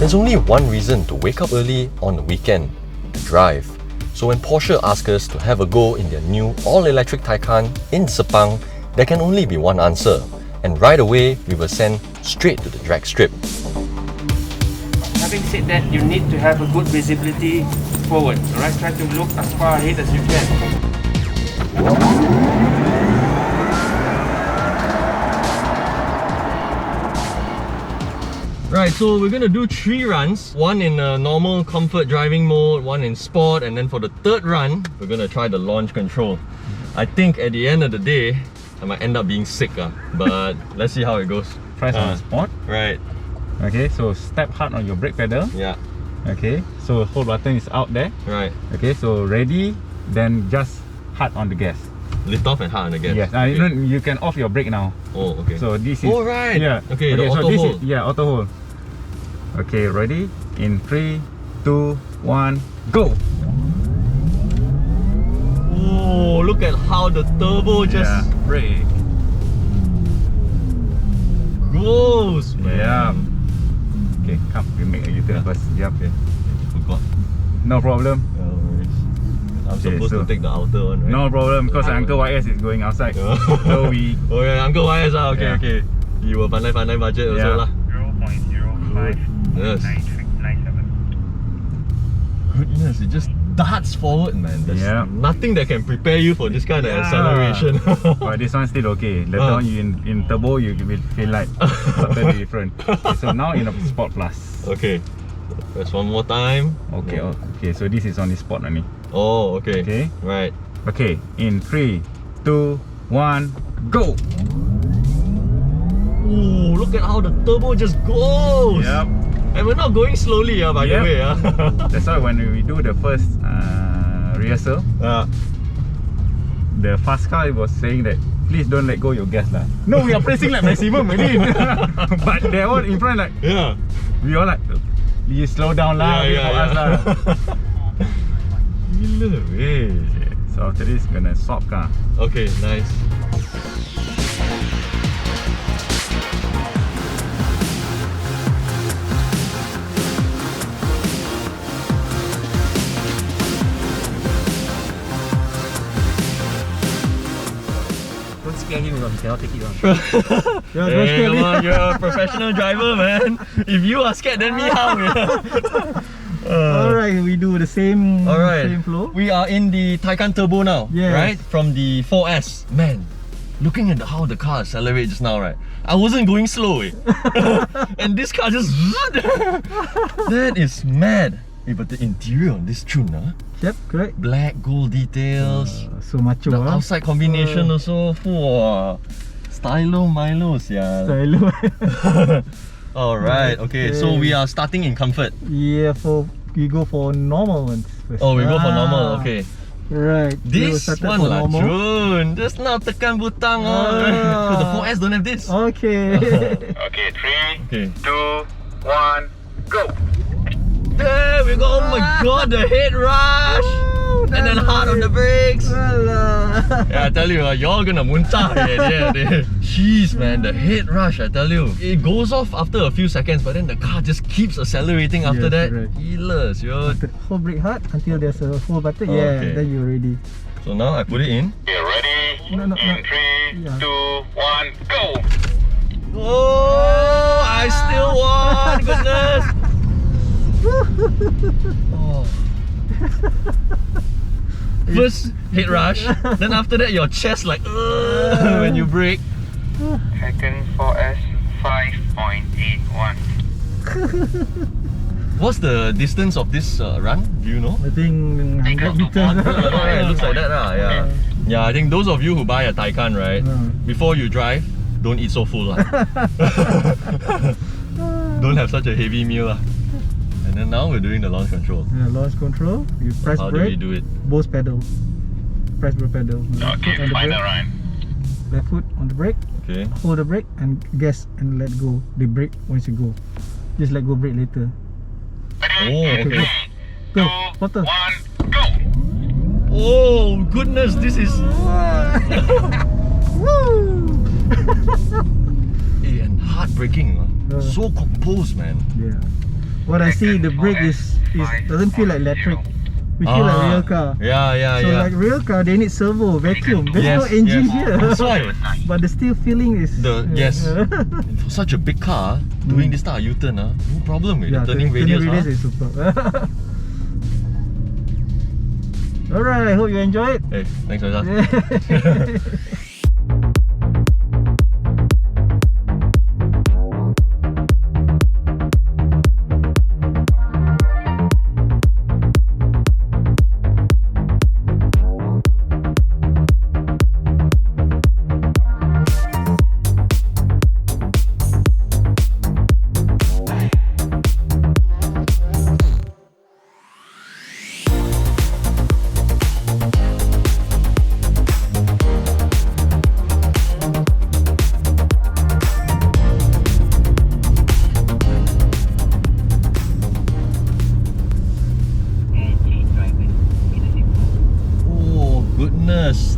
There's only one reason to wake up early on the weekend: to drive. So when Porsche asked us to have a go in their new all-electric Taycan in Sepang, there can only be one answer. And right away, we were sent straight to the drag strip. Having said that, you need to have a good visibility forward. Alright, try to look as far ahead as you can. Right, so we're gonna do 3 runs. One in normal comfort driving mode, one in sport, and then for the third run, we're gonna try the launch control. I think at the end of the day, I might end up being sick, but let's see how it goes. Press on sport. Right. Okay, so step hard on your brake pedal. Yeah. Okay, so hold button is out there. Right. Okay, so ready, then just hard on the gas. Lift off and hard on the gas. Yes, Okay. you can off your brake now. Oh, okay. So this is... Oh, right. Yeah. Okay, the so auto this hold. is, yeah, auto hold. Okay, ready? In 3, 2, 1, go! Oh, look at how the turbo just brake. goes, man. Yeah. Okay, come, we make a U-turn first. Yeah. Okay. Forgot. No problem. I'm supposed to take the outer one, right? No problem, because Uncle YS is going outside. So we... Oh yeah, Uncle YS, okay, Yeah. okay. You were pandai budget also lah. 0.0597. Yes. Goodness, it just darts forward, man. There's nothing that can prepare you for this kind of acceleration. But this one's still okay. Later on, you in turbo, you will feel like totally different. Okay, so now in a Sport Plus. Okay. Press one more time. Okay, okay. So this is on the Sport only. Oh, okay. Okay. Right. Okay, in 3, 2, 1, go! Ooh, look at how the turbo just goes! Yep. And we're not going slowly, by the way. That's why when we do the first rehearsal, the fast car was saying that please don't let go your gas lah. No, we are pressing like maximum already. But they all in front like, we all like, you slow down lah, for us lah. Gila weh. So after this, gonna swap car. Okay, nice. Don't scare him, he cannot take it. Hey, come on, you're a professional driver, man. If you are scared, then me how? Alright, we do the same, same flow. We are in the Taycan Turbo now, right? From the 4S. Man, looking at how the car accelerates just now, right? I wasn't going slow, and this car just... That is mad. Hey, but the interior on this tune, Yep, correct. black gold details. So macho. The outside combination also. Wow. Stylo Milo, yeah. Stylo. Alright, okay, so we are starting in comfort. Yeah, we go for normal ones first. Oh, we go for normal, okay. Right. This one lah, Jun. Just now tekan butang. The 4S don't have this. Okay. Okay, 3, 2, 1, go! There we go. Oh my god, the head rush. And then hard on the brakes. Yeah, I tell you, you're gonna muntah. Jeez, man, the head rush, I tell you. It goes off after a few seconds, but then the car just keeps accelerating after that. Gila, yo. Hold brake hard until there's a full button. Then you're ready. So now I put it in. Okay, ready? No, in 3, 2, 1, go! Oh, I still won, goodness. Oh. First hit rush, then after that your chest like when you brake. Second 4S 5.81. What's the distance of this run? Do you know? I think 100 meters. It looks like that, yeah. I think those of you who buy a Taycan, right? Before you drive, don't eat so full, Don't have such a heavy meal, And then now we're doing the launch control. Launch control. You press How brake. do we do it? Both pedal. Press brake pedal. Okay, final run. Left foot on the brake. Okay. Hold the brake and gas and let go the brake once you go. Just let go brake later. Ready? Okay. Go. 2, 1, go! Oh goodness, this is and heartbreaking. So composed, man. Yeah. what I see, the brake is doesn't feel like electric. We feel like real car. Yeah. So like real car, they need servo, vacuum. There's no engine here. That's why. But the still feeling is Yes. For such a big car, doing this type of U-turn, no problem with the turning radius. Turning radius is super. Alright, hope you enjoy it. Hey, thanks for that.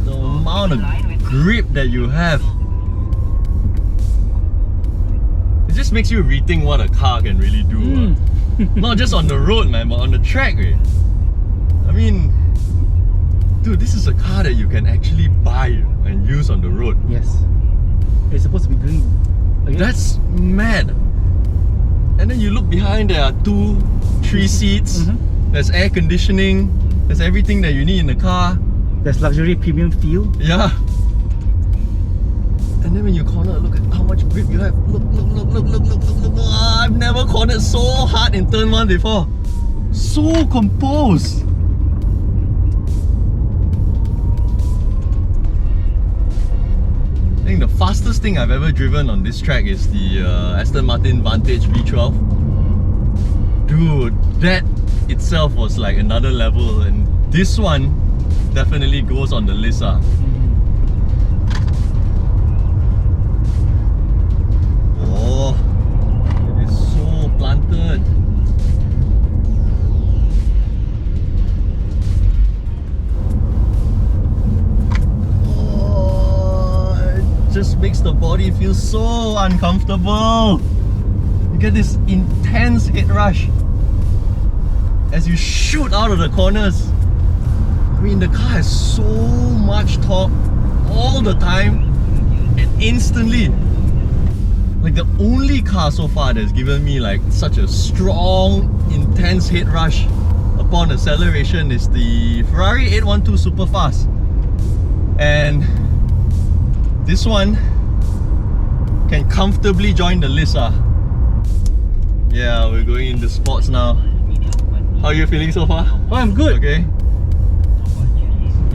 The amount of grip that you have, it just makes you rethink what a car can really do. Not just on the road, man, but on the track. I mean, dude, this is a car that you can actually buy and use on the road. Yes. It's supposed to be green. Okay. That's mad. And then you look behind, there are 2-3 seats. There's air conditioning. There's everything that you need in the car. There's luxury premium feel. Yeah. And then when you corner, look at how much grip you have. Look. I've never cornered so hard in turn 1 before. So composed. I think the fastest thing I've ever driven on this track is the Aston Martin Vantage V12. Dude, that itself was like another level, and this one definitely goes on the list. Oh, it is so planted. Oh, it just makes the body feel so uncomfortable. You get this intense hit rush as you shoot out of the corners. I mean, the car has so much torque all the time and instantly. Like, the only car so far that's given me like such a strong, intense hit rush upon acceleration is the Ferrari 812 Superfast. And this one can comfortably join the list. Yeah, we're going into sports now. How are you feeling so far? Oh, I'm good. Okay.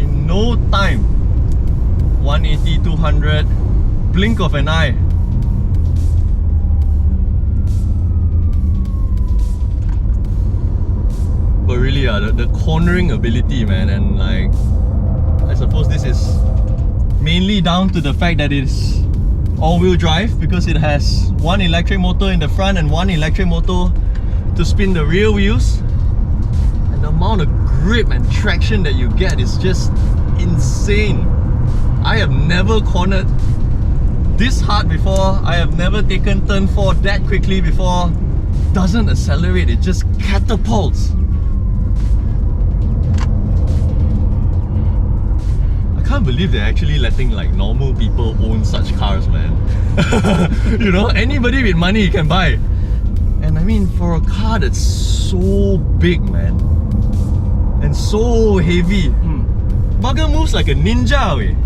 In no time, 180, 200, blink of an eye. But really, the cornering ability, man, and like, I suppose this is mainly down to the fact that it's all-wheel drive, because it has one electric motor in the front and one electric motor to spin the rear wheels. And the amount of grip and traction that you get is just insane. I have never cornered this hard before. I have never taken turn 4 that quickly before. Doesn't accelerate, it just catapults. I can't believe they're actually letting like normal people own such cars, man. You know, anybody with money can buy. And I mean, for a car that's so big, man, and so heavy, bugger moves like a ninja, way.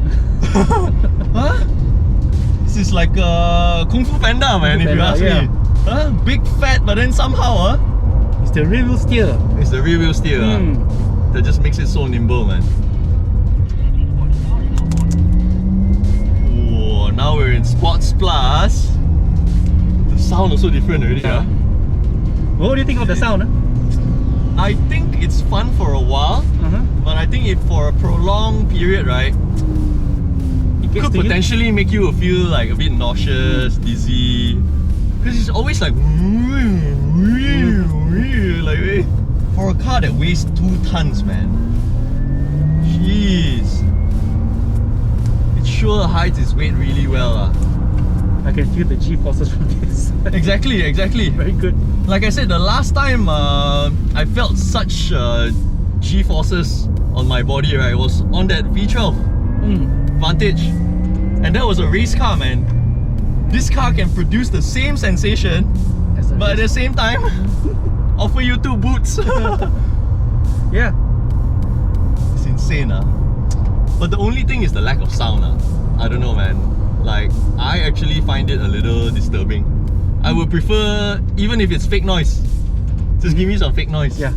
Huh? This is like a Kung Fu Panda, man, if you ask me. Huh? Big fat, but then somehow, It's the rear wheel steer. it's the rear wheel steer that just makes it so nimble, man. Oh, now we're in Sports Plus. The sound also different already, What do you think of the sound? I think it's fun for a while, but I think if for a prolonged period, right, it could potentially make you feel like a bit nauseous, dizzy, because it's always like like, for a car that weighs 2 tons, man. Jeez, it sure hides its weight really well. I can feel the G forces from this. Exactly. Very good. Like I said, the last time I felt such G forces on my body, right, was on that V12 Vantage, and that was a race car, man. This car can produce the same sensation, but at the same time offer you 2 boots. Yeah. It's insane, but the only thing is the lack of sound. I don't know, man. Like, I actually find it a little disturbing. I would prefer, even if it's fake noise, just give me some fake noise. Yeah.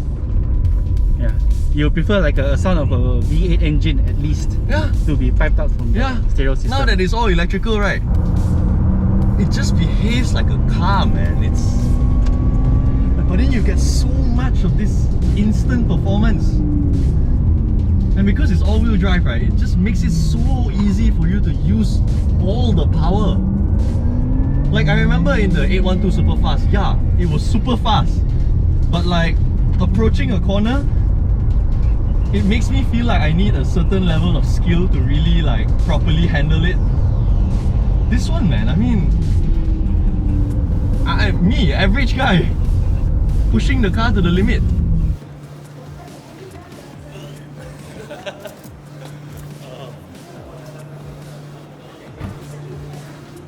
You prefer like a sound of a V8 engine at least. Yeah. To be piped out from the stereo system. Now that it's all electrical, right? It just behaves like a car, man. But then you get so much of this instant performance. And because it's all-wheel drive, right, it just makes it so easy for you to use all the power. Like, I remember in the 812 super fast, yeah, it was super fast. But like, approaching a corner, it makes me feel like I need a certain level of skill to really like properly handle it. This one, man, I mean, me, average guy, pushing the car to the limit.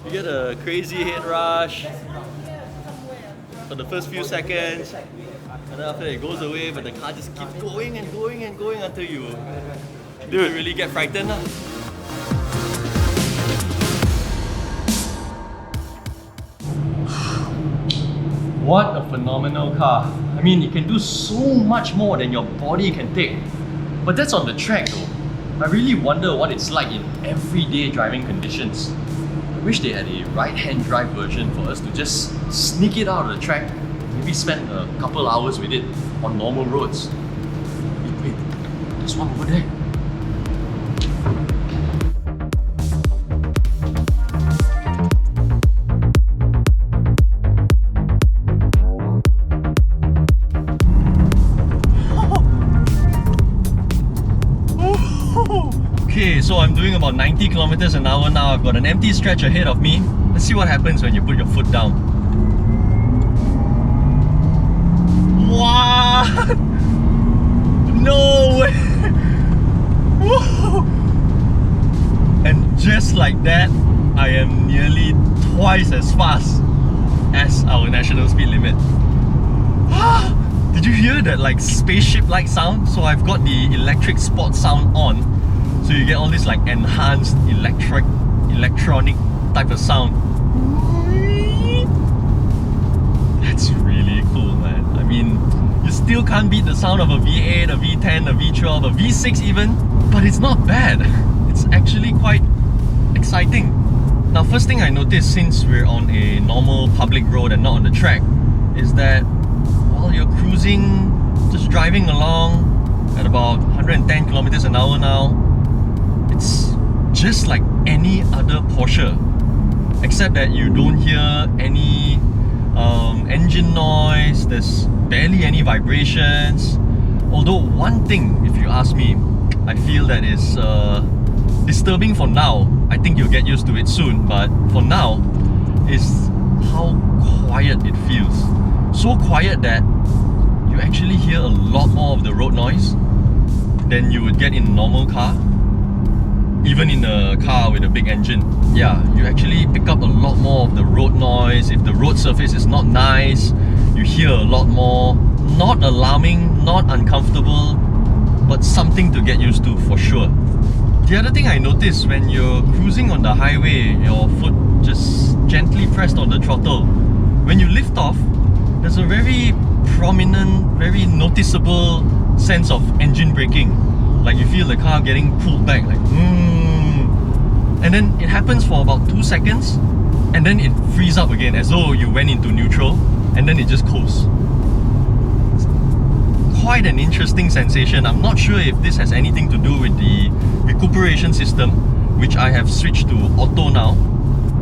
You get a crazy head rush for the first few seconds, and then after that it goes away, but the car just keeps going and going and going until you really get frightened. What a phenomenal car. I mean, it can do so much more than your body can take. But that's on the track though. I really wonder what it's like in everyday driving conditions. I wish they had a right-hand drive version for us to just sneak it out of the track, maybe spend a couple hours with it on normal roads. Wait, there's one over there. Okay, so I'm doing about 90 kilometers an hour now. I've got an empty stretch ahead of me. Let's see what happens when you put your foot down. What? No way! Whoa. And just like that, I am nearly twice as fast as our national speed limit. Did you hear that like spaceship-like sound? So I've got the electric sport sound on. So you get all this like enhanced electronic type of sound. That's really cool, man. I mean, you still can't beat the sound of a V8, a V10, a V12, a V6 even, but it's not bad. It's actually quite exciting. Now, first thing I noticed since we're on a normal public road and not on the track is that while you're cruising, just driving along at about 110 kilometers an hour now, it's just like any other Porsche, except that you don't hear any engine noise, there's barely any vibrations. Although one thing, if you ask me, I feel that is disturbing for now. I think you'll get used to it soon, but for now, is how quiet it feels. So quiet that you actually hear a lot more of the road noise than you would get in a normal car. Even in a car with a big engine, yeah, you actually pick up a lot more of the road noise. If the road surface is not nice, you hear a lot more. Not alarming, not uncomfortable, but something to get used to for sure. The other thing I noticed when you're cruising on the highway, your foot just gently pressed on the throttle. When you lift off, there's a very prominent, very noticeable sense of engine braking. Like you feel the car getting pulled back, like and then it happens for about 2 seconds, and then it frees up again as though you went into neutral, and then it just coasts. It's quite an interesting sensation. I'm not sure if this has anything to do with the recuperation system, which I have switched to auto now.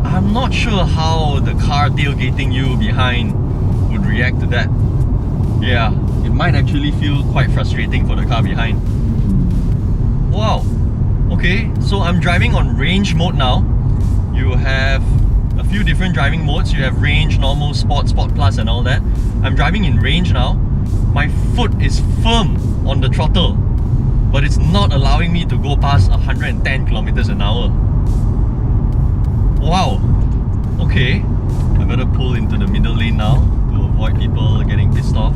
I'm not sure how the car tailgating you behind would react to that. Yeah, it might actually feel quite frustrating for the car behind. Wow. Okay, so I'm driving on range mode now. You have a few different driving modes. You have range, normal, sport, sport plus and all that. I'm driving in range now. My foot is firm on the throttle, but it's not allowing me to go past 110 kilometers an hour. Wow. Okay. I better pull into the middle lane now to avoid people getting pissed off.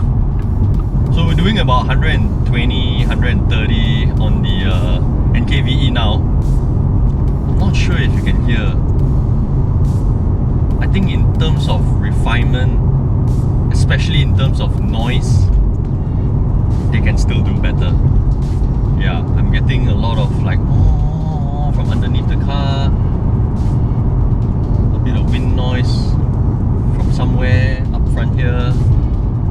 So we're doing about 120, 130 on the NKVE now. I'm not sure if you can hear. I think in terms of refinement, especially in terms of noise, they can still do better. Yeah, I'm getting a lot of like from underneath the car, a bit of wind noise from somewhere up front here.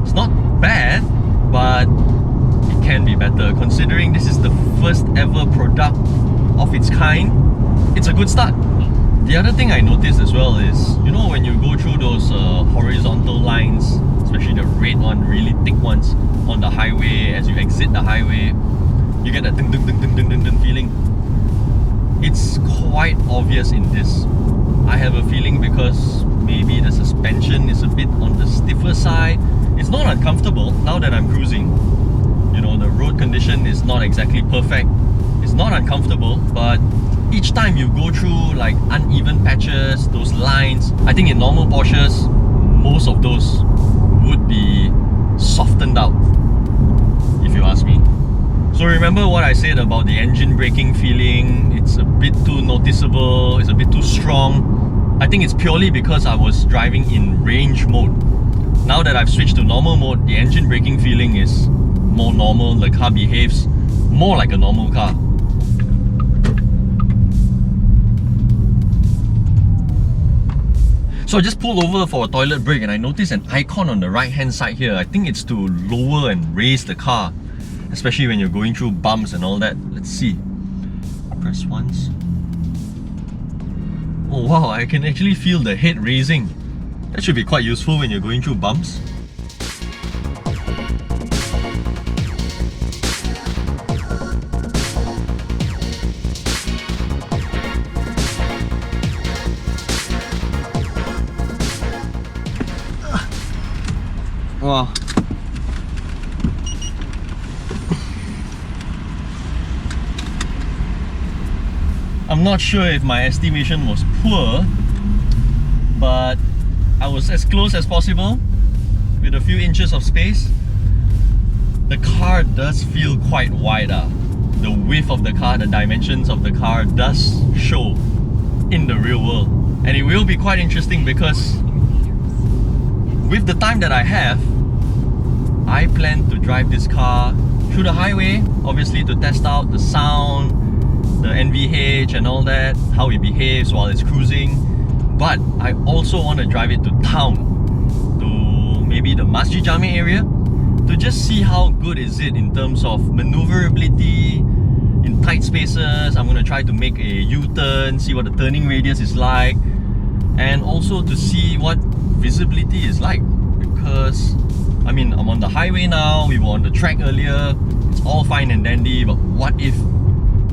It's not bad, but it can be better. Considering this is the first ever product of its kind, it's a good start. The other thing I noticed as well is, you know, when you go through those horizontal lines, especially the red one, really thick ones on the highway, as you exit the highway, you get that ding ding ding ding ding ding ding feeling. It's quite obvious in this. I have a feeling because maybe the suspension is a bit on the stiffer side. It's not uncomfortable now that I'm cruising. You know, the road condition is not exactly perfect. It's not uncomfortable, but each time you go through like uneven patches, those lines, I think in normal Porsches, most of those would be softened out, if you ask me. So remember what I said about the engine braking feeling? It's a bit too noticeable, it's a bit too strong. I think it's purely because I was driving in range mode. Now that I've switched to normal mode, the engine braking feeling is more normal. The car behaves more like a normal car. So I just pulled over for a toilet break and I noticed an icon on the right hand side here. I think it's to lower and raise the car, especially when you're going through bumps and all that. Let's see. Press once. Oh wow, I can actually feel the head raising. That should be quite useful when you're going through bumps. Wow. I'm not sure if my estimation was poor, but I was as close as possible with a few inches of space. The car does feel quite wide. The width of the car, the dimensions of the car does show in the real world. And it will be quite interesting because with the time that I have, I plan to drive this car through the highway, obviously to test out the sound, the NVH and all that, how it behaves while it's cruising. But I also want to drive it to town, to maybe the Masjid Jami area, to just see how good is it in terms of maneuverability in tight spaces. I'm going to try to make a U-turn, see what the turning radius is like, and also to see what visibility is like. Because, I mean, I'm on the highway now, we were on the track earlier, it's all fine and dandy, but what if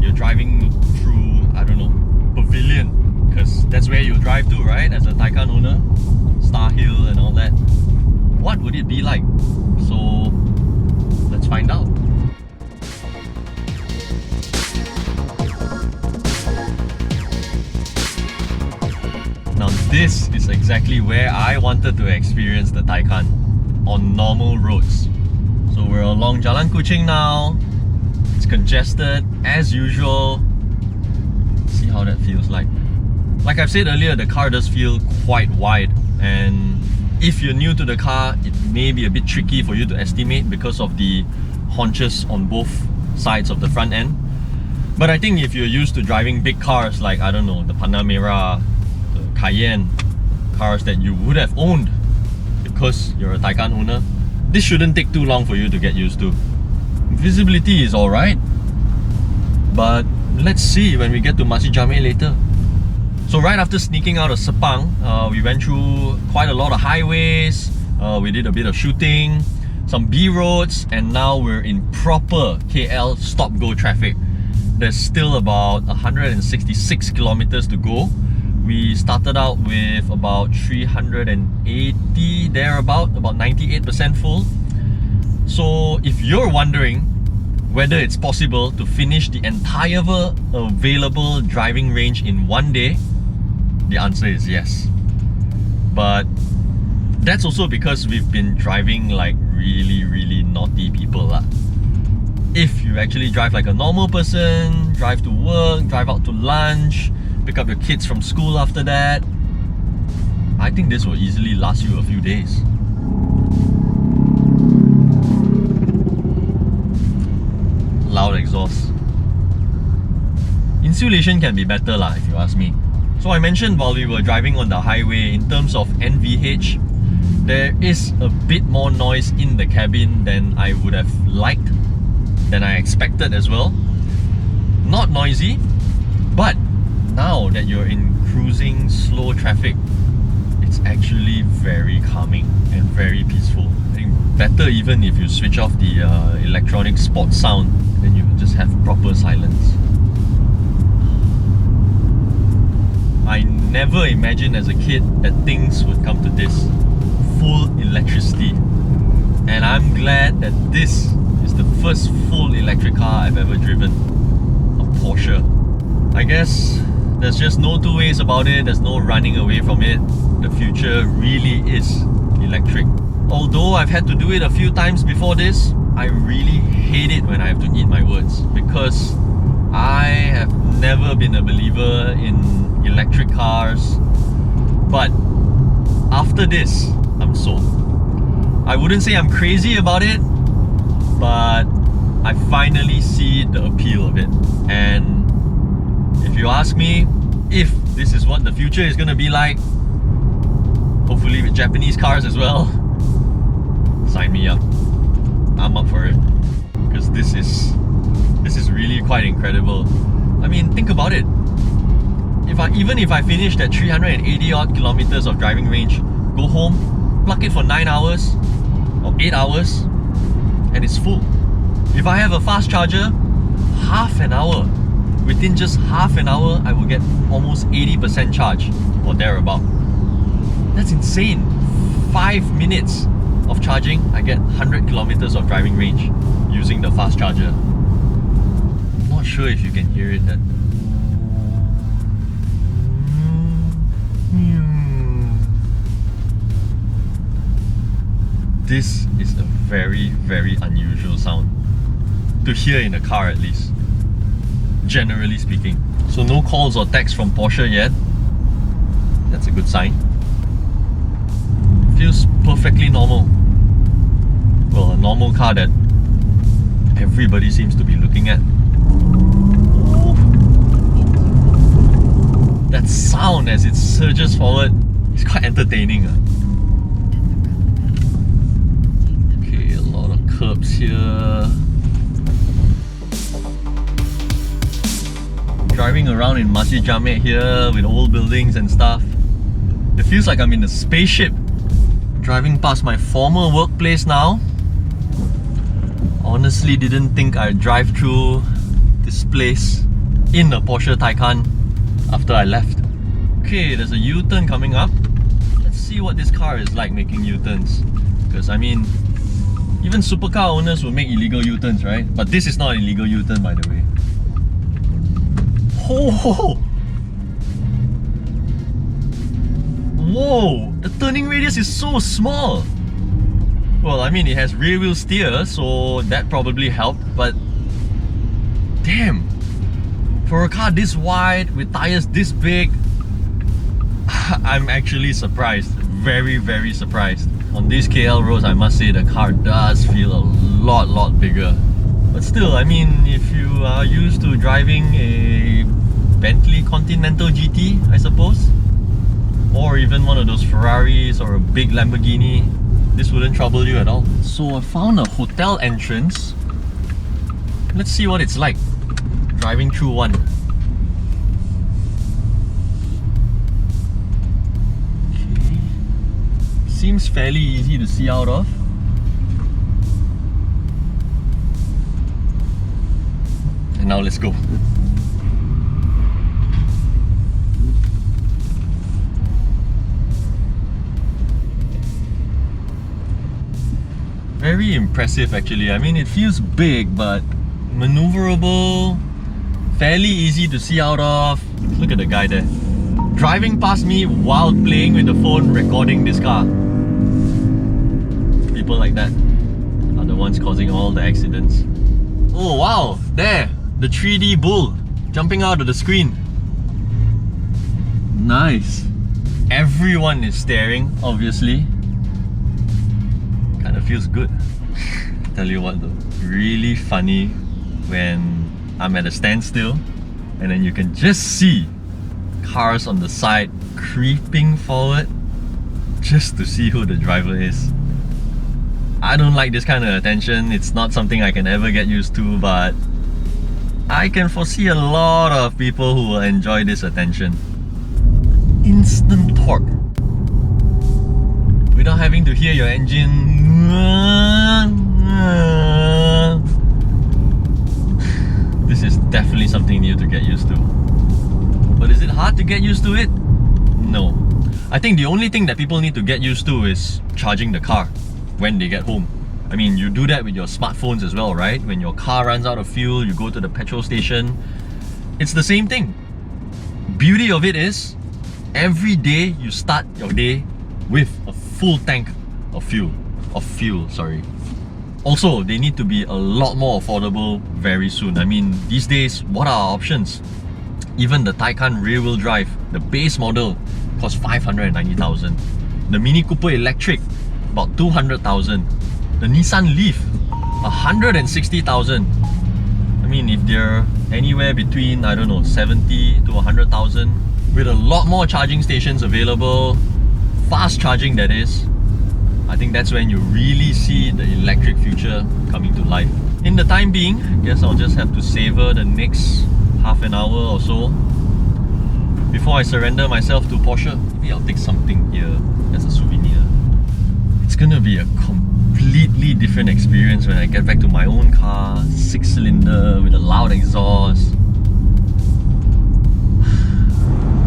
you're driving through, I don't know, Pavilion? Because that's where you drive to, right? As a Taycan owner, Star Hill and all that. What would it be like? So let's find out. Now this is exactly where I wanted to experience the Taycan, on normal roads. So we're along Jalan Kuching now. It's congested as usual. See how that feels like. Like I've said earlier, the car does feel quite wide, and if you're new to the car, it may be a bit tricky for you to estimate because of the haunches on both sides of the front end. But I think if you're used to driving big cars like, I don't know, the Panamera, the Cayenne, cars that you would have owned because you're a Taycan owner, this shouldn't take too long for you to get used to. Visibility is alright, but let's see when we get to Masjid Jami later. So right after sneaking out of Sepang, we went through quite a lot of highways, we did a bit of shooting, some B roads, and now we're in proper KL stop-go traffic. There's still about 166 kilometers to go. We started out with about 380 thereabout, about 98% full. So if you're wondering whether it's possible to finish the entire available driving range in one day, the answer is yes. But that's also because we've been driving like really naughty people lah. If you actually drive like a normal person, drive to work, drive out to lunch, pick up your kids from school after that, I think this will easily last you a few days. Loud exhaust. Insulation can be better lah, if you ask me. So I mentioned while we were driving on the highway, in terms of NVH, there is a bit more noise in the cabin than I would have liked, than I expected as well. Not noisy, but now that you're in cruising slow traffic, it's actually very calming and very peaceful. I think better even if you switch off the electronic sport sound, then you just have proper silence. I never imagined as a kid that things would come to this. Full electricity. And I'm glad that this is the first full electric car I've ever driven. A Porsche. I guess there's just no two ways about it, there's no running away from it. The future really is electric. Although I've had to do it a few times before this, I really hate it when I have to eat my words, because I have never been a believer in electric cars. But after this, I'm sold. I wouldn't say I'm crazy about it, but I finally see the appeal of it. And if you ask me if this is what the future is going to be like, hopefully with Japanese cars as well, sign me up. I'm up for it, because this is really quite incredible. I mean, think about it. Even if I finished at 380 odd kilometers of driving range, go home, plug it for 9 hours or 8 hours, and it's full. If I have a fast charger, half an hour. Within just half an hour, I will get almost 80% charge or thereabout. That's insane. 5 minutes of charging, I get 100 kilometers of driving range using the fast charger. I'm not sure if you can hear it then. This is a very unusual sound to hear in a car, at least, generally speaking. So no calls or texts from Porsche yet. That's a good sign. Feels perfectly normal. Well, a normal car that everybody seems to be looking at. Ooh. That sound as it surges forward is quite entertaining. Okay, a lot of curbs here. Driving around in Masjid Jamek here with old buildings and stuff. It feels like I'm in a spaceship. Driving past my former workplace now. Honestly didn't think I'd drive through this place in a Porsche Taycan after I left. Okay, there's a U-turn coming up. Let's see what this car is like making U-turns. Because I mean, even supercar owners will make illegal U-turns, right? But this is not an illegal U-turn, by the way. Oh! Whoa! The turning radius is so small! Well, I mean, it has rear wheel steer, so that probably helped, but damn! For a car this wide, with tires this big, I'm actually surprised. Very surprised. On these KL roads, I must say the car does feel a lot bigger. But still, I mean, if you are used to driving a Bentley Continental GT, I suppose, or even one of those Ferraris or a big Lamborghini, this wouldn't trouble you at all. So I found a hotel entrance. Let's see what it's like driving through one. Okay. Seems fairly easy to see out of. And now let's go. very impressive actually. I mean, it feels big, but maneuverable, fairly easy to see out of. Look at the guy there, driving past me while playing with the phone, recording this car. People like that are the ones causing all the accidents. Oh wow, there, the 3D bull jumping out of the screen. Nice. Everyone is staring, obviously. Kind of feels good. Tell you what though, really funny when I'm at a standstill and then you can just see cars on the side creeping forward just to see who the driver is. I don't like this kind of attention. It's not something I can ever get used to, but I can foresee a lot of people who will enjoy this attention. Instant torque without having to hear your engine. This is definitely something new to get used to. But is it hard to get used to it? No. I think the only thing that people need to get used to is charging the car when they get home. I mean, you do that with your smartphones as well, right? When your car runs out of fuel, you go to the petrol station. It's the same thing. Beauty of it is, every day you start your day with a full tank of fuel. Also, they need to be a lot more affordable very soon. I mean, these days, what are our options? Even the Taycan rear-wheel drive, the base model, costs 590,000. The Mini Cooper Electric, about 200,000. The Nissan Leaf, 160,000. I mean, if they're anywhere between, I don't know, 70 to 100,000, with a lot more charging stations available, fast charging that is, I think that's when you really see the electric future coming to life. In the time being, I guess I'll just have to savor the next half an hour or so before I surrender myself to Porsche. Maybe I'll take something here as a souvenir. It's gonna be a completely different experience when I get back to my own car, 6-cylinder with a loud exhaust.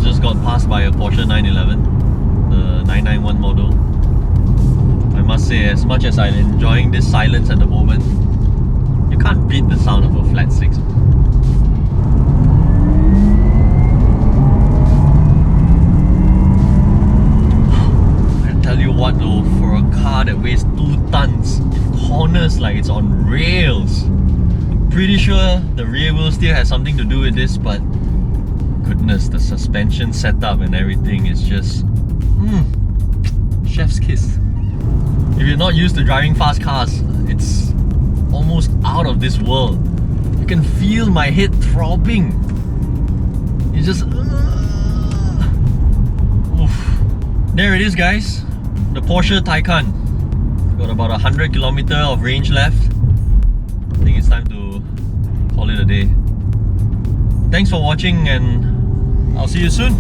Just got passed by a Porsche 911, the 991 model. I must say, as much as I'm enjoying this silence at the moment, you can't beat the sound of a flat 6. I tell you what though, for a car that weighs 2 tons, it corners like it's on rails. I'm pretty sure the rear wheel still has something to do with this, but goodness, the suspension setup and everything is just chef's kiss. If you're not used to driving fast cars, it's almost out of this world. You can feel my head throbbing. It's just oof. There it is, guys, the Porsche Taycan. Got about 100 km of range left. I think it's time to call it a day. Thanks for watching and I'll see you soon.